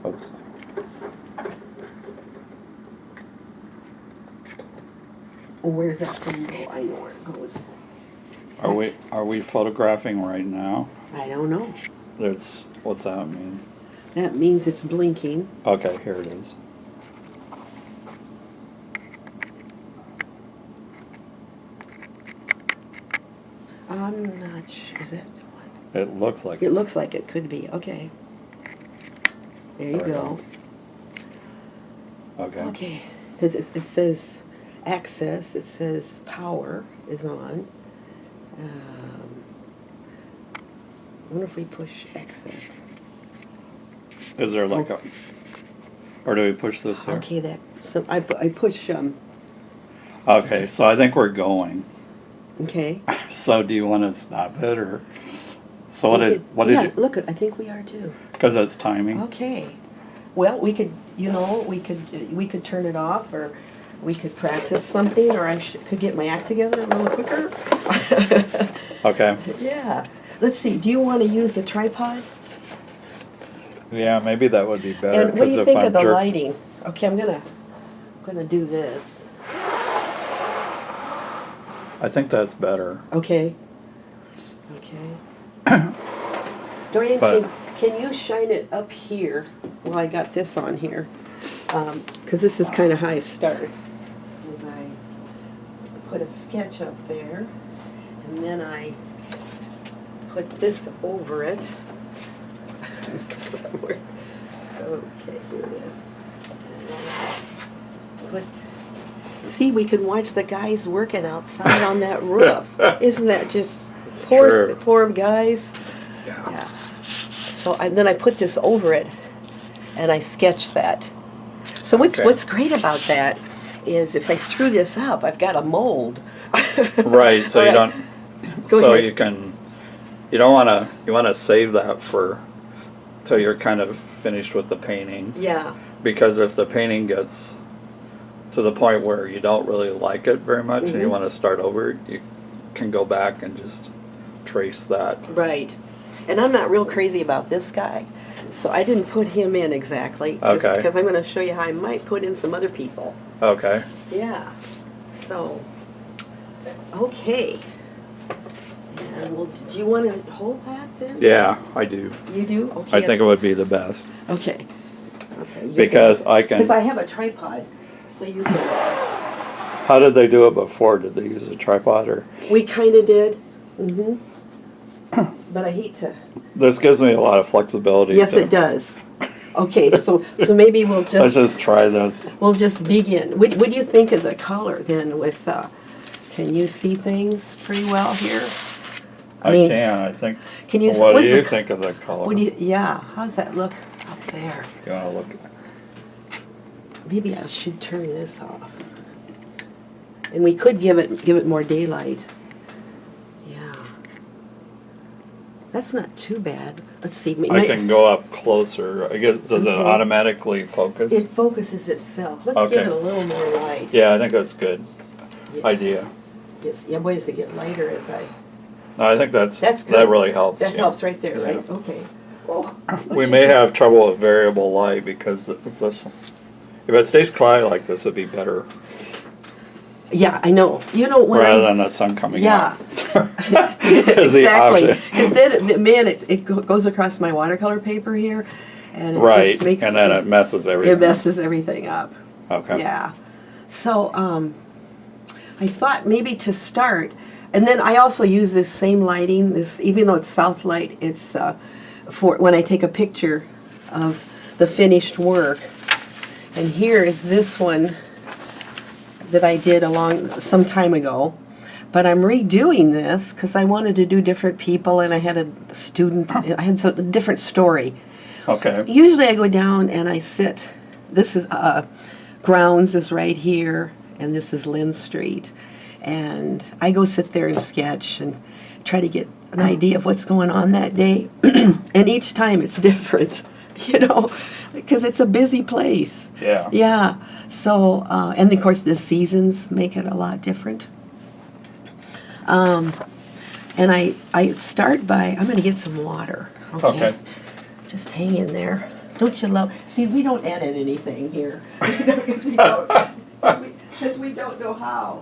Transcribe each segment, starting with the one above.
Oops. Where's that thing go? I know where it goes. Are we photographing right now? I don't know. What's that mean? That means it's blinking. Okay, here it is. I'm not sure. Is that the one? It looks like It looks like it could be. Okay. There you There we go. Okay. Okay. Because it says access. It says power is on. I wonder if we push access. Is there like a, or do we push this here? Okay, I push Okay, so I think we're going. okay. So do you want to stop it or? So what yeah, did you? look, I think we are too. Because it's timing. Okay. Well, we could, we could turn it off, or we could practice something, or I could get my act together a little quicker. Okay. Yeah. Let's see. Do you want to use a tripod? Yeah, maybe that would be better. And what do you think of the jerk- lighting? Okay, I'm gonna do this. I think that's better. Okay. Okay. Doran, But- can you shine it up here? Well, I got this on here. Because this is kind of high start. As I put a sketch up there, and then I put this over it. Okay, here it is. See, we can watch the guys working outside on that roof. Isn't that just It's poor, true. poor guys? Yeah. Yeah. So and then I put this over it, and I sketched that. So Okay. what's great about that is if I screw this up, I've got a mold. Right. So All you right. don't. Go so ahead. you can. You don't want to. You want to save that for till you're kind of finished with the painting. Yeah. Because if the painting gets to the point where you don't really like it very much and you Mhm. want to start over, you can go back and just trace that. Right. And I'm not real crazy about this guy, so I didn't put him in exactly. Okay. Because I'm going to show you how I might put in some other people. Okay. Yeah. So, okay. And well, do you want to hold that then? Yeah, I do. You do? Okay. I think it would be the best. Okay. Okay. Because I Because can. I have a tripod, so you can. How did they do it before? Did they use a tripod or? We kind of did. Mm-hmm. But I hate to. This gives me a lot of flexibility. Yes, to- it does. Okay, so maybe we'll Let's just try this. we'll just begin. What do you think of the color then? With can you see things pretty well here? I mean, can. I think. Can you? What do what's you the- think of the color? What do you? Yeah. How's that look up there? You want to look? Maybe I should turn this off. And we could give it more daylight. Yeah. That's not too bad. Let's see. I can go up closer. I guess does it Okay. automatically focus? It focuses itself. Let's Okay. give it a little more light. Yeah, I think that's good Yeah. idea. Yeah, boy, does it get lighter as I... No, I think That's good. that really helps. That yeah. helps right there, Yeah. right? Okay. Oh, We may have trouble with variable light because if it stays quiet like this, it'd be better Yeah, I know. You know when rather than the sun coming Yeah. out. exactly. option. Because then, man, it goes across my watercolor paper here, and it Right, just makes and then it messes everything. It messes everything up. Okay. Yeah. So I thought maybe to start, and then I also use this same lighting. This, even though it's south light, it's for when I take a picture of the finished work. And here is this one that I did some time ago. But I'm redoing this because I wanted to do different people, and I had a student. I had a different story. Okay. Usually I go down and I sit. This is Grounds is right here, and this is Lynn Street, and I go sit there and sketch and try to get an idea of what's going on that day. And each time it's different, because it's a busy place. Yeah. Yeah. So and of course the seasons make it a lot different. And I start by, I'm going to get some water. Okay. Just hang in there. Don't you love? See, we don't edit anything here because we don't, 'cause we don't know how.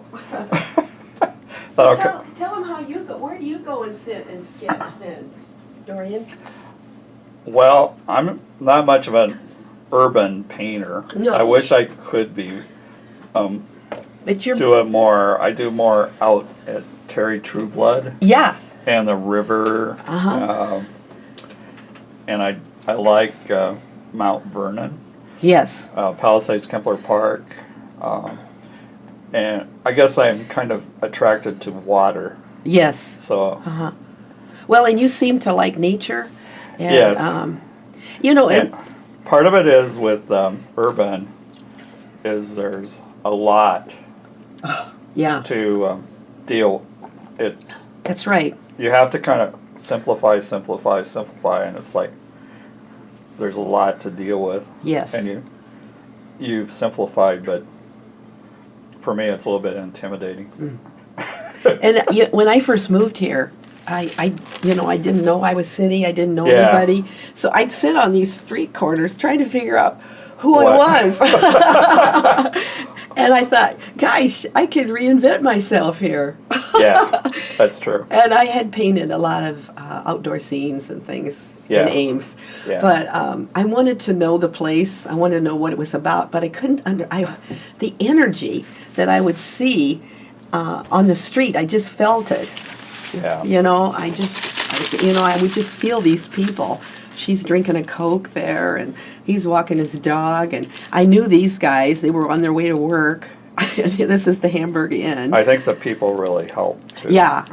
So Okay. tell them how you go. Where do you go and sit and sketch then, Dorian? Well, I'm not much of an urban painter. No. I wish I could be. But you're Do it more. I do more out at Terry Trueblood yeah. and the river. Uh-huh. And I like Mount Vernon, Yes. Palisades Kempler Park. And I guess I'm kind of attracted to water. Yes. So, Uh-huh. Well, and you seem to like nature. And, yes. You know, and part of it is with urban is there's a lot yeah, to deal. that's right. You have to kind of simplify, and it's like there's a lot to deal with. Yes. And you've simplified, but for me it's a little bit intimidating. And when I first moved here, I didn't know I was city. I didn't know Yeah. anybody. So I'd sit on these street corners trying to figure out who What? I was. And I thought, gosh, I could reinvent myself here. Yeah, that's true. And I had painted a lot of outdoor scenes and things Yeah. in Ames. Yeah. But I wanted to know the place. I wanted to know what it was about. But I couldn't the energy that I would see on the street, I just felt it. Yeah. You know, I would just feel these people. She's drinking a Coke there, and he's walking his dog, and I knew these guys. They were on their way to work. This is the Hamburg Inn. I think the people really help too. Yeah,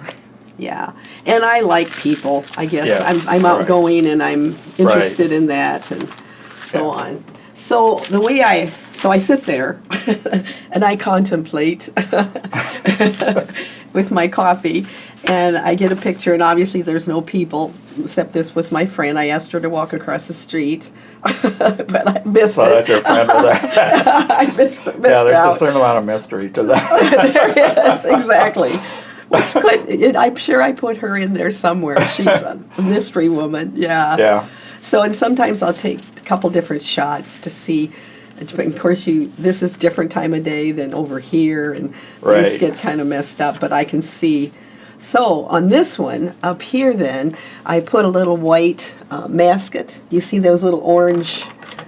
yeah. And I like people, I guess. Yeah, I'm right. outgoing, and I'm interested in that, and so Yeah. on. So the way I sit there, and I contemplate with my coffee, and I get a picture, and obviously there's no people, except this was my friend. I asked her to walk across the street, but I missed So it. that's your friend with that. I missed Yeah, there's out. a certain amount of mystery to that. There is, exactly. Which I'm sure I put her in there somewhere. She's a mystery woman, yeah. Yeah. So, and sometimes I'll take a couple different shots to see. Of course, this is different time of day than over here, and things Right. get kind of messed up, but I can see. So, on this one, up here then, I put a little white masket. You see those little orange?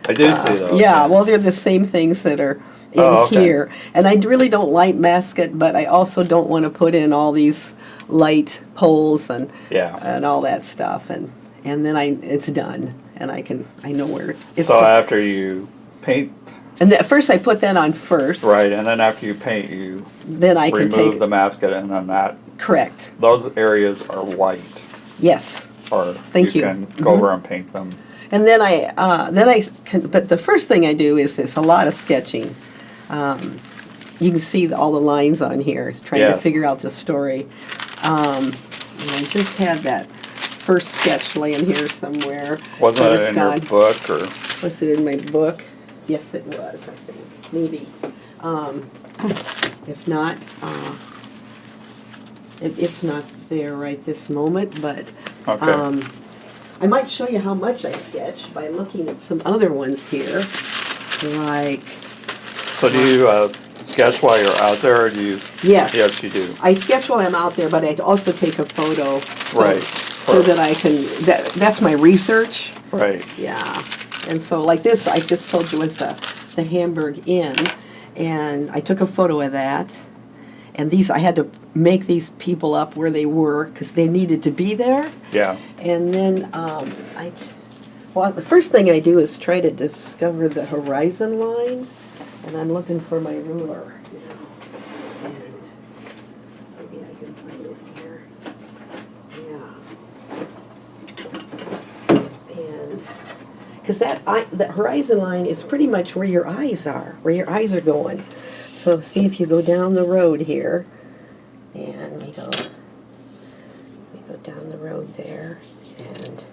I do see those. Yeah, well, they're the same things that are in Oh, okay. here. And I really don't like masket, but I also don't want to put in all these light poles and Yeah. all that stuff. And then it's done, and I know where it's. So after you paint, and at first I put that on first. right, and then after you paint, you Then I can remove take. the masket, and then Correct. those areas are white, Yes. or Thank you. can go over and paint them. And then but the first thing I do is this, a lot of sketching. You can see all the lines on here, trying to Yes. figure out the story. And I just had that first sketch laying here somewhere. Wasn't but it it's in your gone. book, or? Was it in my book? Yes, it was, I think, maybe. If not, it's not there right this moment, but Okay. I might show you how much I sketch by looking at some other ones here, like, So do you sketch while you're out there, or do you? Yes. Yes, you do. I sketch while I'm out there, but I also take a photo. Right. So that I can, that's my research. Right. Yeah, and so like this, I just told you was the Hamburg Inn, and I took a photo of that, and I had to make these people up where they were, because they needed to be there, Yeah. and then, the first thing I do is try to discover the horizon line, and I'm looking for my ruler now, and maybe I can find it here, yeah. And because that horizon line is pretty much where your eyes are going. So see if you go down the road here, and we go down the road there, and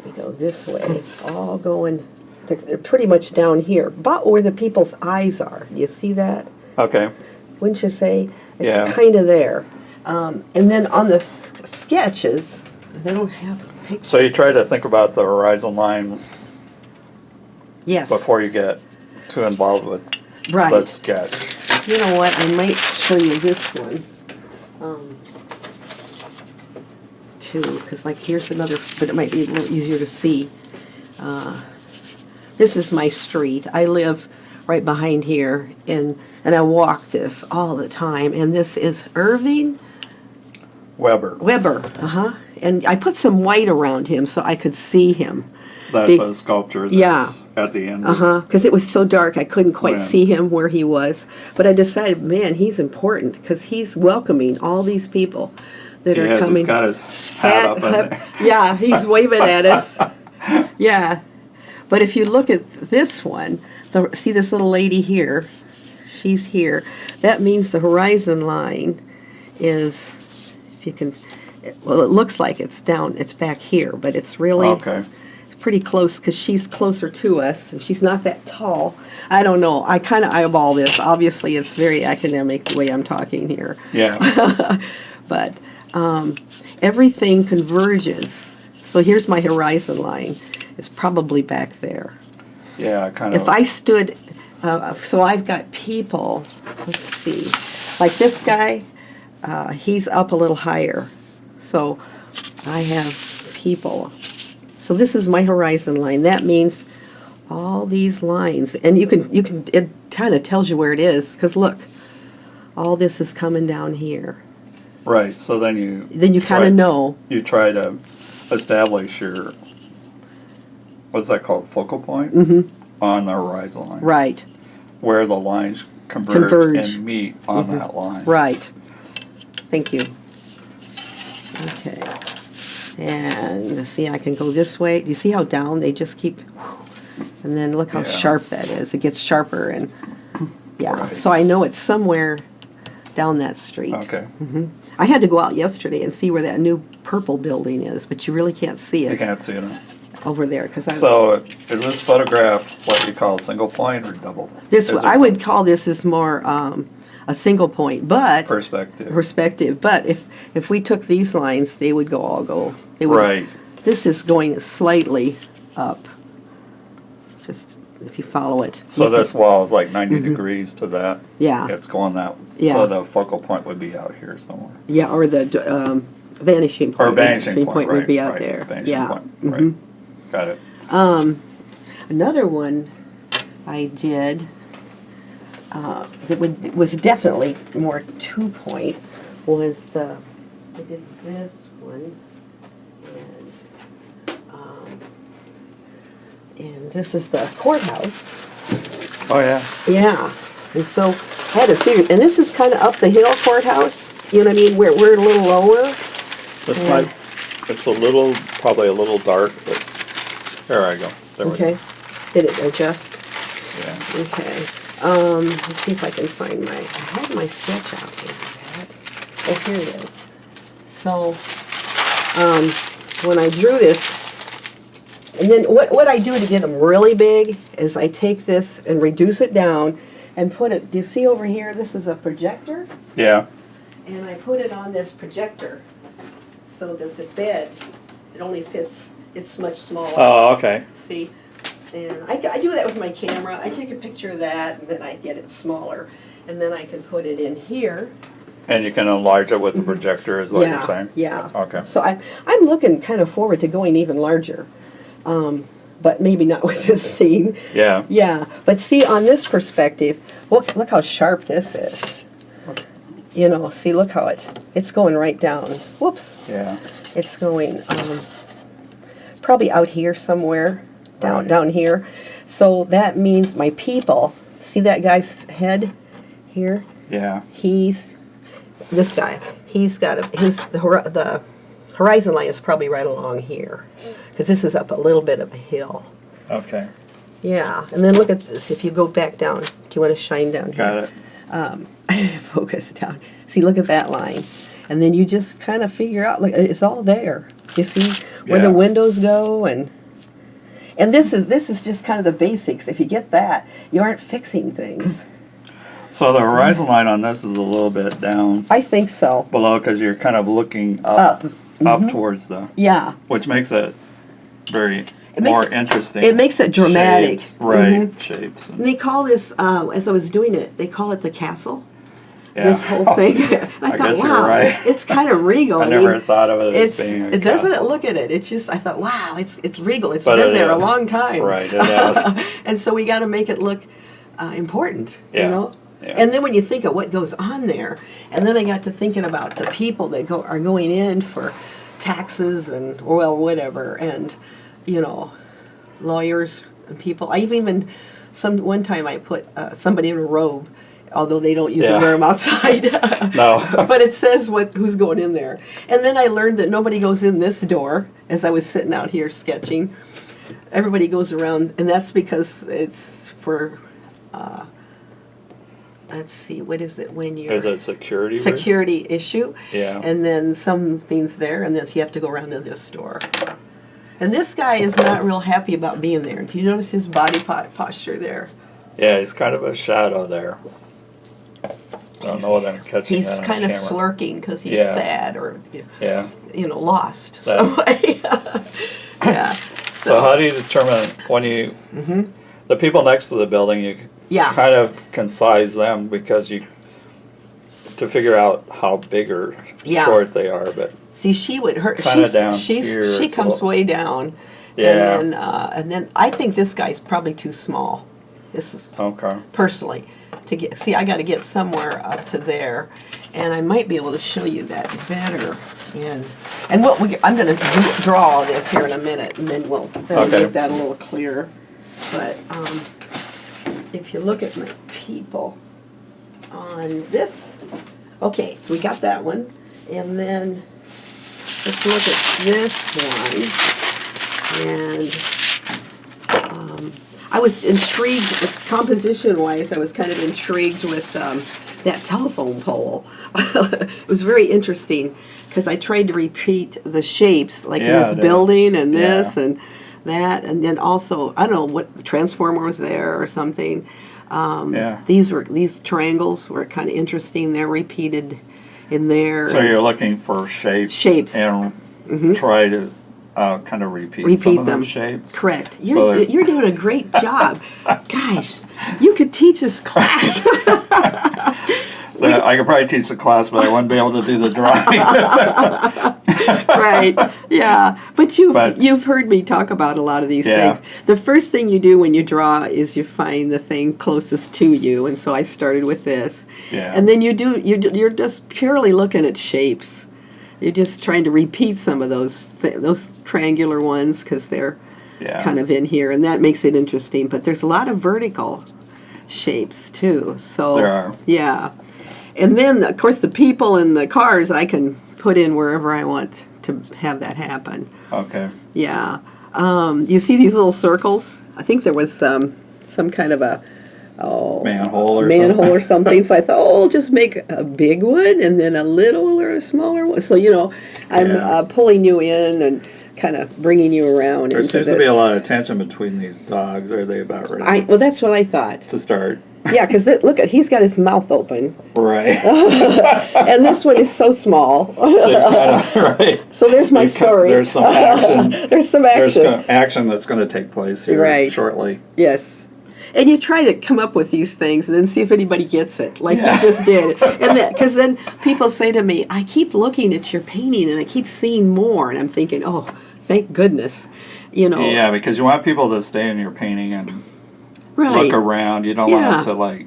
we go this way, all going. They're pretty much down here, about where the people's eyes are. You see that? Okay. Wouldn't you say? It's Yeah. kind of there. And then on the sketches, they don't have a picture. So you try to think about the horizon line Yes. before you get too involved with Right. the sketch. You know what? I might show you this one. Too, because like here's another, but it might be a little easier to see. This is my street. I live right behind here, and I walk this all the time. And this is Irving Weber. Weber. And I put some white around him so I could see him. That's a sculpture that's Yeah. at the end. Because it was so dark I couldn't quite Yeah. see him where he was. But I decided, man, he's important because he's welcoming all these people that are coming. He's got his hat up in there. Yeah, he's waving at us. Yeah. But if you look at this one, see this little lady here? She's here. That means the horizon line is, if you can, well, it looks like it's down, it's back here, but it's really Okay. pretty close because she's closer to us and she's not that tall. I don't know. I kind of eyeball this. Obviously, it's very academic the way I'm talking here. Yeah. But everything converges. So here's my horizon line. It's probably back there. Yeah, kind of. If I stood, so I've got people, let's see, like this guy, he's up a little higher. So I have people. So this is my horizon line. That means all these lines, and you can, it kind of tells you where it is, because look, all this is coming down here. Right, so then you... Then you kind of know. You try to establish your, what's that called, focal point? On the horizon line. Right, Where the lines converge. And meet on that line. right. Thank you. Okay. And see, I can go this way. Do you see how down they just keep, and then look how Yeah. sharp that is. It gets sharper, and yeah. Right. So I know it's somewhere down that street. Okay. I had to go out yesterday and see where that new purple building is, but you really can't see You it can't see it. over there because So, is this photograph what you call single point or double? this Is it I would call this is more a single point, but perspective. But if we took these lines, they would all go. They would, Right. This is going slightly up. Just if you follow it. So You can- this wall is like 90 degrees to that. Yeah. It's going that. Yeah. So the focal point would be out here somewhere. Yeah, or the vanishing point. Or vanishing point, would right, be out right, there. vanishing Yeah. point, right. Got it. Another one I did that was definitely more 2-point was I did this one, and this is the courthouse. Oh, yeah. Yeah, and so I had to figure, and this is kind of up the hill courthouse. You know what I mean? We're a little lower. This Yeah. might, it's probably a little dark, but there I go. There we go. Okay. Did it adjust? Yeah. Okay. Let's see if I can find I had my sketch out here. Oh, here it is. So, when I drew this, and then what I do to get them really big is I take this and reduce it down and put it, do you see over here, this is a projector? Yeah. And I put it on this projector so that the bed, it only fits, it's much smaller. Oh, okay. See? And I do that with my camera. I take a picture of that, and then I get it smaller. And then I can put it in here. And you can enlarge it with the projector is what you're saying? Yeah. Okay. So I'm looking kind of forward to going even larger. But maybe not with this scene. Yeah. Yeah. But see, on this perspective, look how sharp this is. You know, see, look how it's going right down. Whoops. Yeah. It's going probably out here somewhere, Right. down here. So that means my people, see that guy's head here? Yeah. This guy, he's got the horizon line is probably right along here, because this is up a little bit of a hill. Okay. Yeah, and then look at this, if you go back down, do you want to shine down here? Got it. Focus down. See, look at that line. And then you just kind of figure out, like, it's all there. You see where the Yeah. windows go, and this is just kind of the basics. If you get that, you aren't fixing things. So the horizon line on this is a little bit down I think so. below because you're kind of looking up Up. towards the, Yeah. which makes it very more interesting. It makes it dramatic. Shapes, right, Mhm. shapes. And they call this, as I was doing it, they call it the castle. Yeah. This whole thing. I thought, guess you're wow, right. it's kind of regal. I never thought of it as being a doesn't it castle. look at it? It's just, I thought, wow, it's regal. It's But been it there a is. long time. Right, it has. And so we got to make it look important, Yeah, you know? yeah. And then when you think of what goes on there, and then I got to thinking about the people that are going in for taxes and, well, whatever, and, you know, lawyers and people. I've even, one time I put somebody in a robe, although they don't usually Yeah. wear them outside. No. But it says who's going in there. And then I learned that nobody goes in this door as I was sitting out here sketching. Everybody goes around, and that's because it's for, let's see, what is it when you're... Is it security? Security issue. Yeah. And then some things there, and then so you have to go around to this door. And this guy is not real happy about being there. Do you notice his body posture there? Yeah, he's kind of a shadow there. I don't know whether I'm catching He's that on kind of camera. slurking because he's Yeah. sad or, Yeah. lost. That- So, yeah. So how do you determine when you, the people next to the building, you Yeah. kind of can size them because to figure out how big or Yeah. short they are, but See, she would hurt. Kinda down here, She it's comes a- way down. Yeah. And then I think this guy's probably too small. This is okay. personally to get. See, I got to get somewhere up to there, and I might be able to show you that better. And I'm going to draw all this here in a minute, and then that'll Okay. make that a little clearer. But if you look at my people on this, okay, so we got that one, and then let's look at this one, and I was intrigued, composition-wise, I was kind of intrigued with that telephone pole. It was very interesting, because I tried to repeat the shapes, like in Yeah, this it is. building, and Yeah. this, and that, and then also, I don't know, what, the transformer was there or something. Yeah. These triangles were kind of interesting, they're repeated in there. So you're looking for shapes. Shapes. And try to kind of repeat some Repeat of them. those shapes. Correct. So You're doing a great job. Gosh, you could teach us class. I could probably teach the class, but I wouldn't be able to do the drawing. Right, yeah. But But- you've heard me talk about a lot of these Yeah. things. The first thing you do when you draw is you find the thing closest to you, and so I started with this. Yeah. And then you're just purely looking at shapes. You're just trying to repeat some of those triangular ones because they're Yeah. kind of in here, and that makes it interesting. But there's a lot of vertical shapes too. So There are. Yeah. And then, of course, the people in the cars I can put in wherever I want to have that happen. Okay. Yeah. You see these little circles? I think there was some kind of a Manhole or manhole something. or something. So I thought, I'll just make a big one and then a little or a smaller one. So, I'm Yeah. pulling you in and kind of bringing you around. There into seems to this. be a lot of tension between these dogs. Are they about ready Well, that's what I thought. to start? Yeah, because look he's got his mouth open, Right. and this one is so small. So you're kind of, right. So there's my story. There's some action. There's some There's action. action that's going to take place here Right. shortly. Yes. And you try to come up with these things and then see if anybody gets it, like Yeah. you just did. And because then people say to me, I keep looking at your painting and I keep seeing more. And I'm thinking, oh, thank goodness. Yeah, because you want people to stay in your painting and Right. look around. You don't Yeah. want them to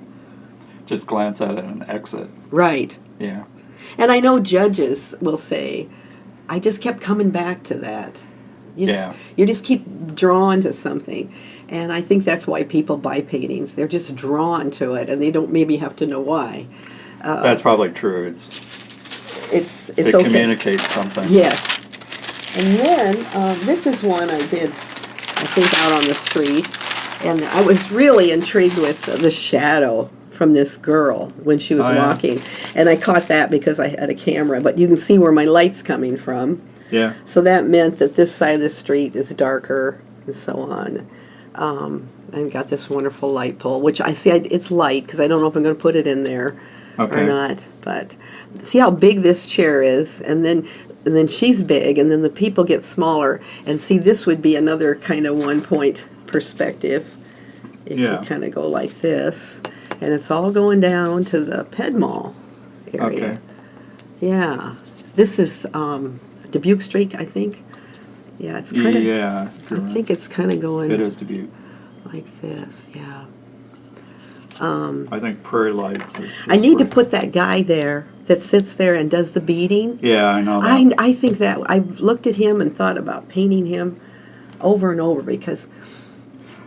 just glance at it and exit. Right. Yeah. And I know judges will say, I just kept coming back to that. You just keep drawn to something. And I think that's why people buy paintings. They're just drawn to it, and they don't maybe have to know why. That's probably true. It's It okay. communicates something. Yes. And then this is one I did, I think, out on the street. And I was really intrigued with the shadow from this girl when she was Oh, yeah. walking. And I caught that because I had a camera. But you can see where my light's coming from. Yeah. So that meant that this side of the street is darker and so on. And got this wonderful light pole, which I see it's light because I don't know if I'm going to put it in there Okay. or not. But see how big this chair is. And then and then she's big, and then the people get smaller. And see, this would be another kind of 1-point perspective. If you kind of go like this, and it's all going down to the Ped Mall area. Okay. Yeah. This is Dubuque Street, I think. Yeah, it's kind of. Yeah. I think it's kind of going. It is Dubuque. Like this, yeah. I think Prairie Lights is I need to right. put that guy there that sits there and does the beading. Yeah, I know that. I think that I've looked at him and thought about painting him over and over because,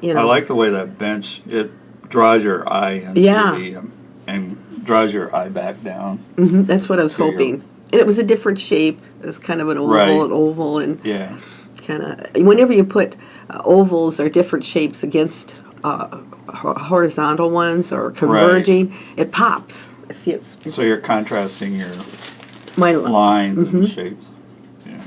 you know. I like the way that bench, it draws your eye into the, and draws your eye back down. That's what I was hoping. And it was a different shape. It was kind of an oval, and Yeah. kind of, whenever you put ovals or different shapes against horizontal ones or converging, it pops. See, it's So you're contrasting your my lines and shapes. Yeah.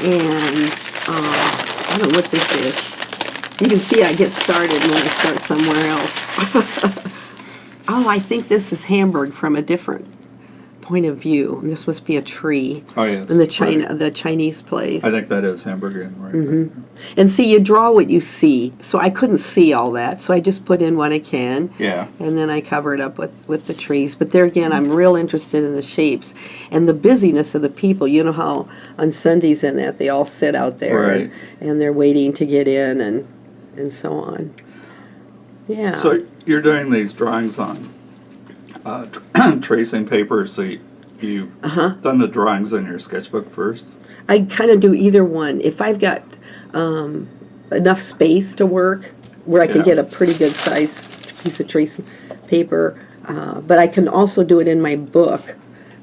And I don't know what this is. You can see I get started when I start somewhere else. Oh, I think this is Hamburg from a different point of view. And this must be a tree. Oh, yes. In the Chinese place. I think that is Hamburger, right? And see, you draw what you see. So I couldn't see all that, so I just put in what I can. Yeah. And then I cover it up with the trees. But there again, I'm real interested in the shapes and the busyness of the people. You know how on Sundays and that, they all sit out there Right. and they're waiting to get in and so on. Yeah. So you're doing these drawings on tracing paper, so you've done the drawings in your sketchbook first? I kind of do either one. If I've got enough space to work where I can get a pretty good size piece of tracing paper, but I can also do it in my book,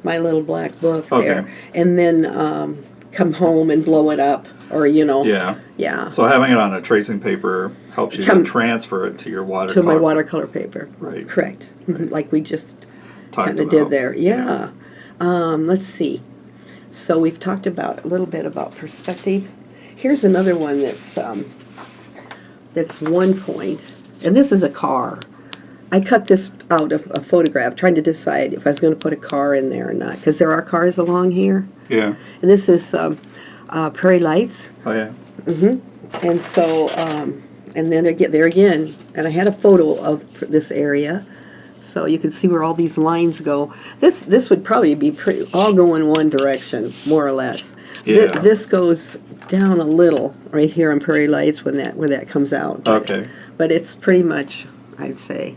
my little black book there, and then come home and blow it up, or Yeah. So having it on a tracing paper helps you to transfer it to your watercolor. To my watercolor paper. Right. Correct. Right. Like we just Talked kind of about. did there. Yeah. Let's see. So we've talked about a little bit about perspective. Here's another one that's 1 point, and this is a car. I cut this out of a photograph, trying to decide if I was going to put a car in there or not, because there are cars along here. Yeah. And this is Prairie Lights. Oh, yeah. And so, and then there again, and I had a photo of this area, so you can see where all these lines go. This would probably be all go in one direction, more or less. Yeah. This goes down a little right here on Prairie Lights where that comes out. Okay. But it's pretty much, I'd say,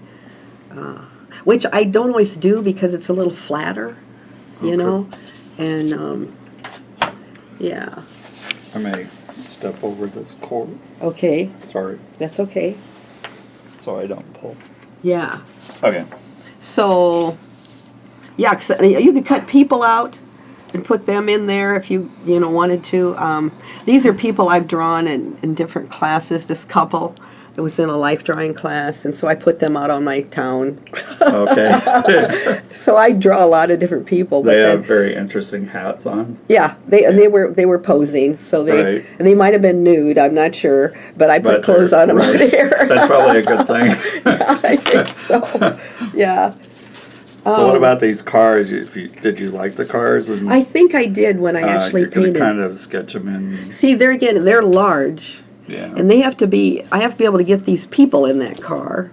which I don't always do because it's a little flatter, you know, and yeah. I may step over this cord. Okay, Sorry. that's okay. So I don't pull. Yeah. Okay. So, yeah, 'cause you could cut people out and put them in there if you wanted to. These are people I've drawn in different classes. This couple that was in a life drawing class, and so I put them out on my town. Okay. So I draw a lot of different people. But They then, have very interesting hats on. yeah, they were posing, so Right. and they might have been nude. I'm not sure, but I put But clothes they're- on them right. out here. That's probably a good thing. Yeah, I think so. Yeah. So what about these cars? Did you like the cars? And, I think I did when I actually you're gonna painted. kind of sketch them in. See, there again, they're large, Yeah. and I have to be able to get these people in that car.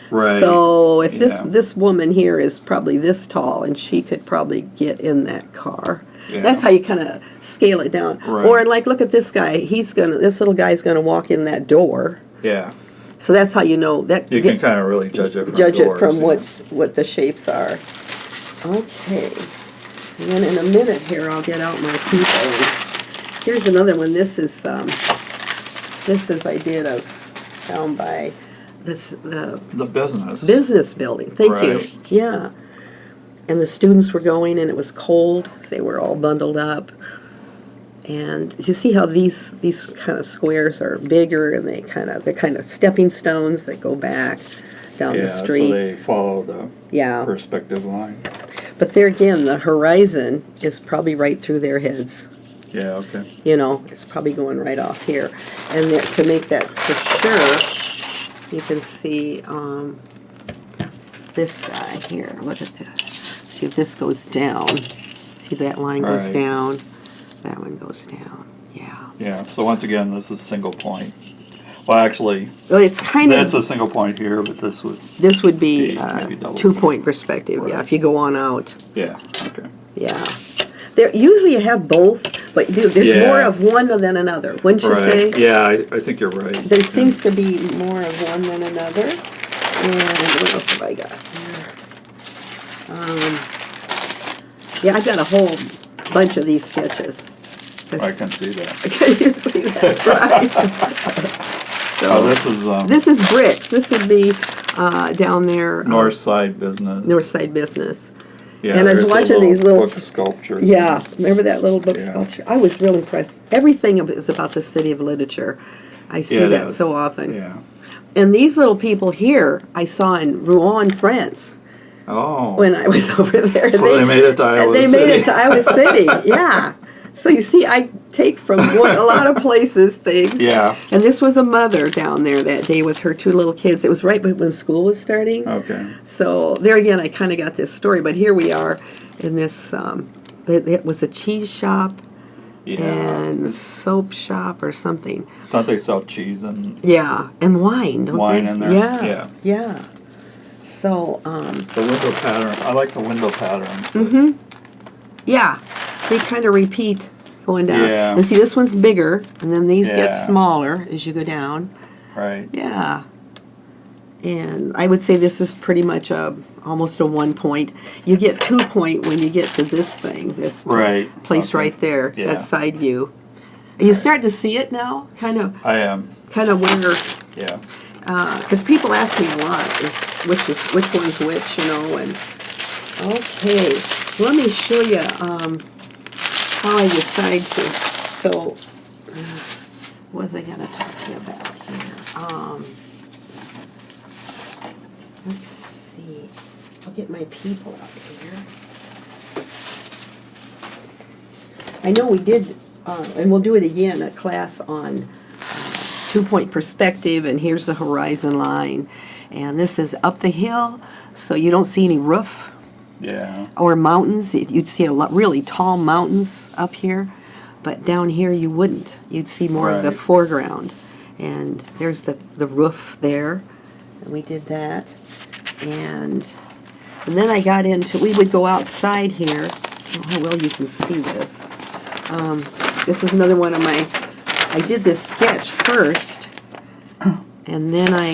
Right. So if Yeah. this woman here is probably this tall, and she could probably get in that car. Yeah. That's how you kind of scale it down. Right. Or like, look at this guy. This little guy's gonna walk in that door. Yeah. So that's how you know that. You can kind of really judge it from Judge it doors, from yeah. what the shapes are. Okay. And then in a minute here, I'll get out my people. Here's another one. This is I did down by the The business. business building. Thank you. Right. Yeah. And the students were going, and it was cold. They were all bundled up. And you see how these kind of squares are bigger, and they're kind of stepping stones that go back down the street. So they follow the Yeah. perspective lines. But there again, the horizon is probably right through their heads. Yeah, okay. It's probably going right off here. And to make that for sure, you can see this guy here. Look at this. See if this goes down. See that line goes Right. down. That one goes down. Yeah. Yeah, so once again, this is single point. Well, actually, Well, it's kind that's of, a single point here, but this would, this would be maybe double 2-point perspective. Yeah, Right. if you go on out. yeah, okay. Yeah. There, usually you have both, but there's Yeah. more of one than another, wouldn't you say? Right, yeah, I think you're right. There seems to be more of one than another. And what else have I got here? Yeah, I've got a whole bunch of these sketches. I can see that. Can you see that? Right. Oh, this is This is bricks. This would be down there. North Side Business. North Side Business. Yeah, and I was there's a watching these little book sculpture. Yeah, remember that little book Yeah. sculpture? I was really impressed. Everything is about the city of literature. I see Yeah, it that is. so often. Yeah. And these little people here, I saw in Rouen, France, Oh. when I was over there. So they made it to Iowa They City. made it to Iowa City, yeah. So you see, I take from a lot of places things. Yeah. And this was a mother down there that day with her 2 little kids. It was right when school was starting. Okay. So there again, I kind of got this story, but here we are in this, it was a cheese shop Yeah. and soap shop or something. Don't they sell cheese and Yeah, and wine, don't Wine they? in there? Yeah, Yeah. yeah. So, the window pattern? I like the window patterns. mm-hmm. Yeah, they kind of repeat going down. Yeah. And see, this one's bigger, and then these get Yeah. smaller as you go down. Right. Yeah. And I would say this is pretty much almost a 1 point. You get 2 point when you get to this thing, this one. Right. Placed Okay. right there, Yeah. that side view. Are you starting to see it now? Kind of I am. where, Yeah. because people ask me a lot, which one's which, you know, and, okay, let me show you how I decide to, so, what was I going to talk to you about here? Let's see, I'll get my people up here. I know we did, and we'll do it again, a class on 2-point perspective, and here's the horizon line. And this is up the hill, so you don't see any roof Yeah. or mountains. You'd see a lot, really tall mountains up here, but down here you wouldn't. You'd see more of the Right. foreground. And there's the roof there, and we did that. And then I got into, we would go outside here. I don't know how well you can see this. This is another one of my, I did this sketch first, and then I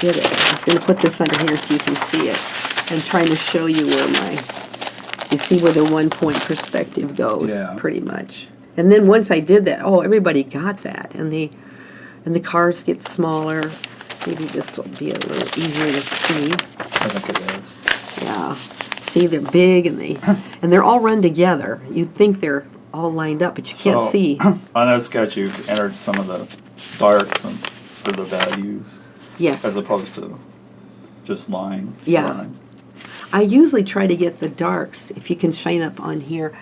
did it. I'm going to put this under here so you can see it. I'm trying to show you where you see where the 1-point perspective goes, Yeah. pretty much. And then once I did that, oh, everybody got that, and the cars get smaller. Maybe this will be a little easier to see. I think it is. Yeah. See, they're big, and they're all run together. You'd think they're all lined up, but you can't see. On that sketch, you've entered some of the darks and for the values, Yes. as opposed to just line. Yeah. running. I usually try to get the darks, if you can shine up on here,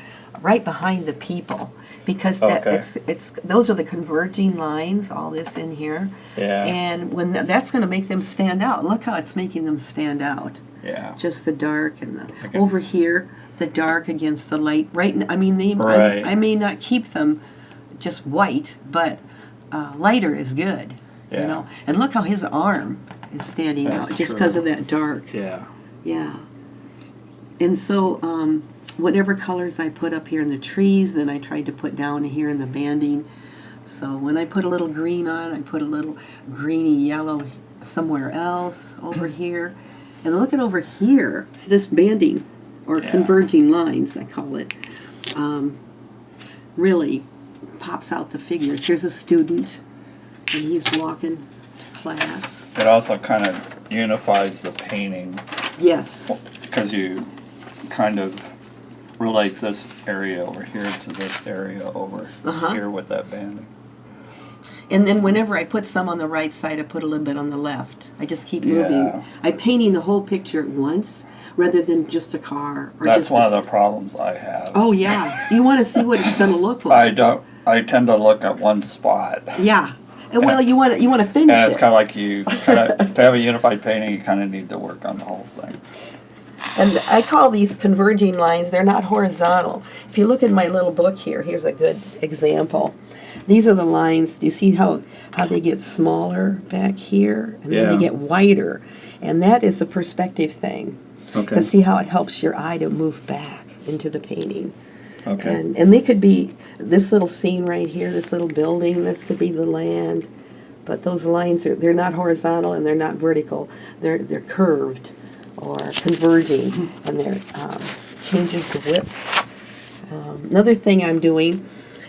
right behind the people, because that Okay. it's those are the converging lines, all this in here. Yeah. And when that's going to make them stand out. Look how it's making them stand out. Yeah. Just the dark and the Okay. over here, the dark against the light. I mean, Right. I may not keep them just white, but lighter is good. Yeah. You know. And look how his arm is standing That's out just true. because of that dark. Yeah. Yeah. And so, whatever colors I put up here in the trees, then I tried to put down here in the banding. So when I put a little green on, I put a little greeny yellow somewhere else over here. And look at over here. See this banding, or Yeah. converging lines, I call it, really pops out the figures. Here's a student, and he's walking to class. It also kind of unifies the painting Yes. because you kind of relate this area over here to this area over Uh-huh. here with that banding. And then whenever I put some on the right side, I put a little bit on the left. I just keep moving. Yeah. I'm painting the whole picture at once rather than just a car or That's just one of the problems I have. Oh yeah. You want to see what it's going to look like. I tend to look at one spot. Yeah. And well, you want to finish And it's it. kind of like to have a unified painting, you kind of need to work on the whole thing. And I call these converging lines, they're not horizontal. If you look in my little book here, here's a good example. These are the lines, do you see how they get smaller back here? And then Yeah. they get wider. And that is a perspective thing. Okay. Because see how it helps your eye to move back into the painting. Okay. And they could be, this little scene right here, this little building, this could be the land. But those lines, they're not horizontal and they're not vertical. They're curved or converging, and they're changes the width. Another thing I'm doing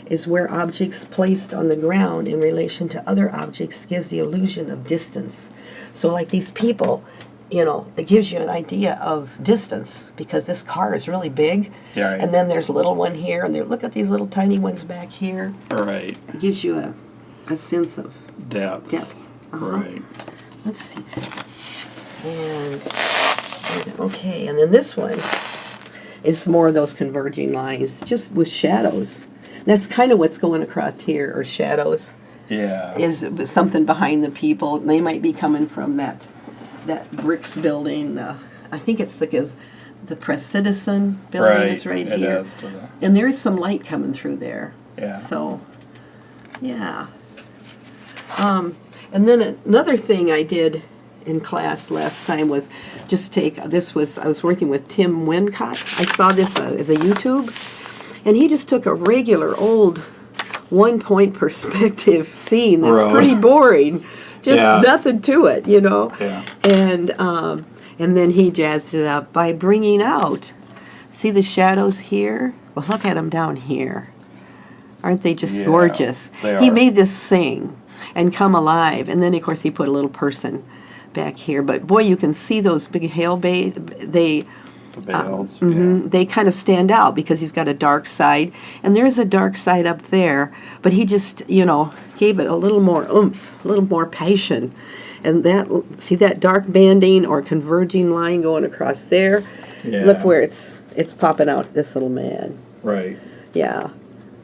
is where objects placed on the ground in relation to other objects gives the illusion of distance. So like these people, you know, it gives you an idea of distance because this car is really big. Yeah, right. And then there's a little one here, and look at these little tiny ones back here. Right. It gives you a sense of Depth. depth. Right. Let's see. And okay, and then this one is more of those converging lines, just with shadows. That's kind of what's going across here, or shadows. Yeah. Is something behind the people. They might be coming from that bricks building. I think it's the Press Citizen building is right it here. is to the, And there is some light coming through there. Yeah. So, yeah. And then another thing I did in class last time was just I was working with Tim Wincott. I saw this as a YouTube, and he just took a regular old 1-point perspective scene that's Right. pretty boring, just Yeah. nothing to it, you know. Yeah. And then he jazzed it up by bringing out, see the shadows here? Well, look at them down here. Aren't they just Yeah, gorgeous? they He are. made this sing and come alive, and then of course he put a little person back here. But boy, you can see those big hail they the bales. they kind of stand out because he's got a dark side, and there's a dark side up there. But he just, you know, gave it a little more oomph, a little more passion. And see that dark banding or converging line going across there? Yeah. Look where it's popping out, this little man. Right. Yeah.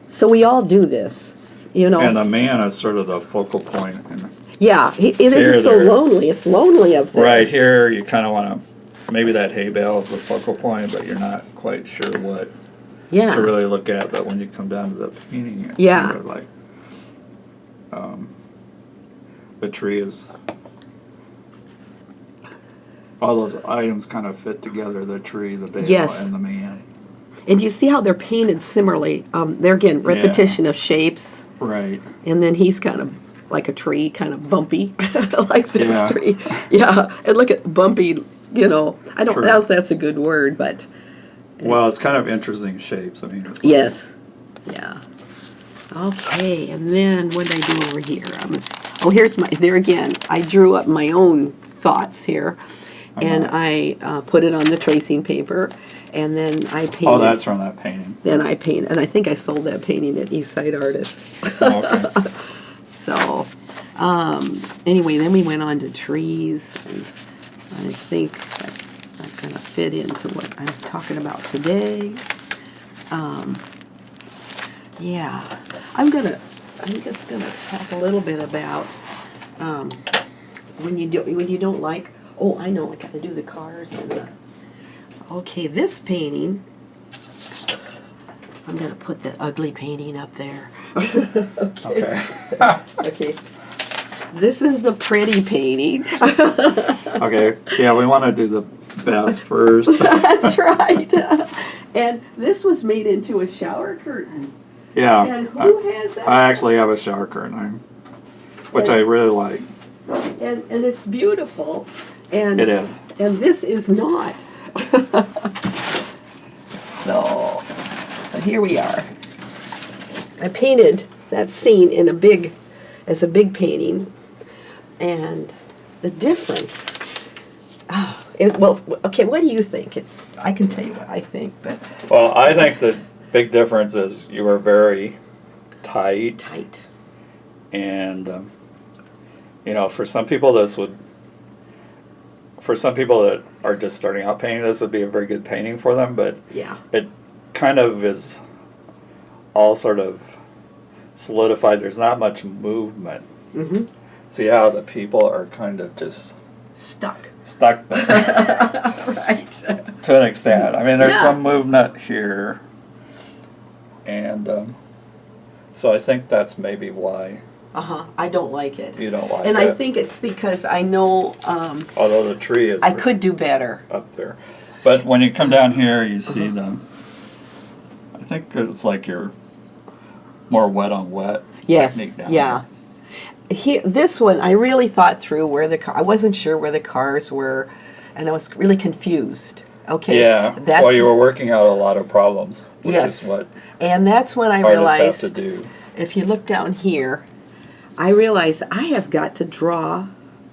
So we all do this, you know. And the man is sort of the focal point. And Yeah, it Here is so there's- lonely. It's lonely up there. right here, you kind of want to, maybe that hay bale is the focal point, but you're not quite sure what Yeah. to really look at. But when you come down to the painting, it's Yeah. kind of like the tree is. All those items kind of fit together: the tree, the bale, Yes. and the man. And you see how they're painted similarly. They're, again, repetition of shapes. Right. And then he's kind of like a tree, kind of bumpy, like this Yeah. tree. Yeah, and look at bumpy, you know. I don't True. know if that's a good word, but Well, it's kind of interesting shapes. I mean, it's like, yes. Yeah. Okay, and then what did I do over here? There again, I drew up my own thoughts here. And I put it on the tracing paper, and then I painted. Oh, that's from that painting. Then I paint, and I think I sold that painting at Eastside Artists. Oh, okay. So, anyway, then we went on to trees, and I think that's not going to fit into what I'm talking about today. Yeah, I'm just gonna talk a little bit about when you don't like. Oh, I know, I got to do the cars and the. Okay, this painting. I'm gonna put that ugly painting up there. Okay. Okay. This is the pretty painting. Okay. Yeah, we want to do the best first. That's right. And this was made into a shower curtain. Yeah. And who has that? I actually have a shower curtain, which I really like. And it's beautiful. And It is. And this is not. So here we are. I painted that scene as a big painting, and the difference. Okay, what do you think? I can tell you what I think, but Well, I think the big difference is you were very tight, tight. and for some people for some people that are just starting out painting, this would be a very good painting for them, but Yeah. it kind of is all sort of solidified. There's not much movement. Mm-hmm. See how the people are kind of just stuck. stuck there Right. to an extent. I mean, there's Yeah. some movement here, and so I think that's maybe why I don't like it. you don't like And it. I think it's because I know Although the tree is I could do better. up there, but when you come down here, you see I think it's like your more wet on wet Yes, technique down yeah. This one, I really thought through where I wasn't sure where the cars were, and I was really confused. Okay, here. Yeah. that's Well, you were working out a lot of problems, which Yes. is what and that's when I artists have realized. to do. If you look down here, I realized I have got to draw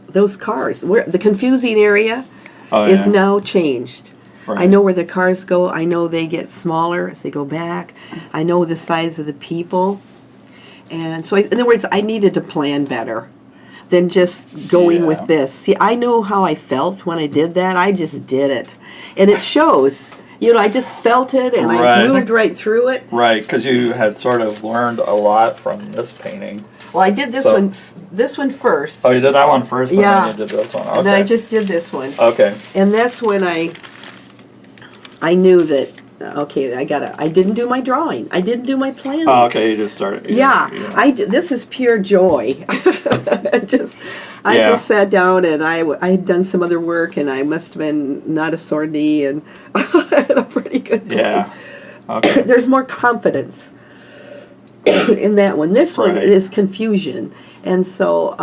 those cars. Where the confusing area Oh, is yeah. now changed. I Right. know where the cars go. I know they get smaller as they go back. I know the size of the people. And so, in other words, I needed to plan better than just going Yeah. with this. See, I know how I felt when I did that. I just did it. And it shows. You know, I just felt it and I Right. moved right through it. Right, because you had sort of learned a lot from this painting. Well, I did this So- one first. Oh, you did that one first, and Yeah. then you did this one. Okay. And then I just did this one. Okay. And that's when I knew that, okay, I didn't do my drawing. I didn't do my planning. Oh, okay. You just started. Yeah, this is pure joy. I Yeah. just sat down and I had done some other work and I must have been not a sore knee and I had a pretty good day. Yeah. Okay. There's more confidence in that one. This one Right. is confusion. And so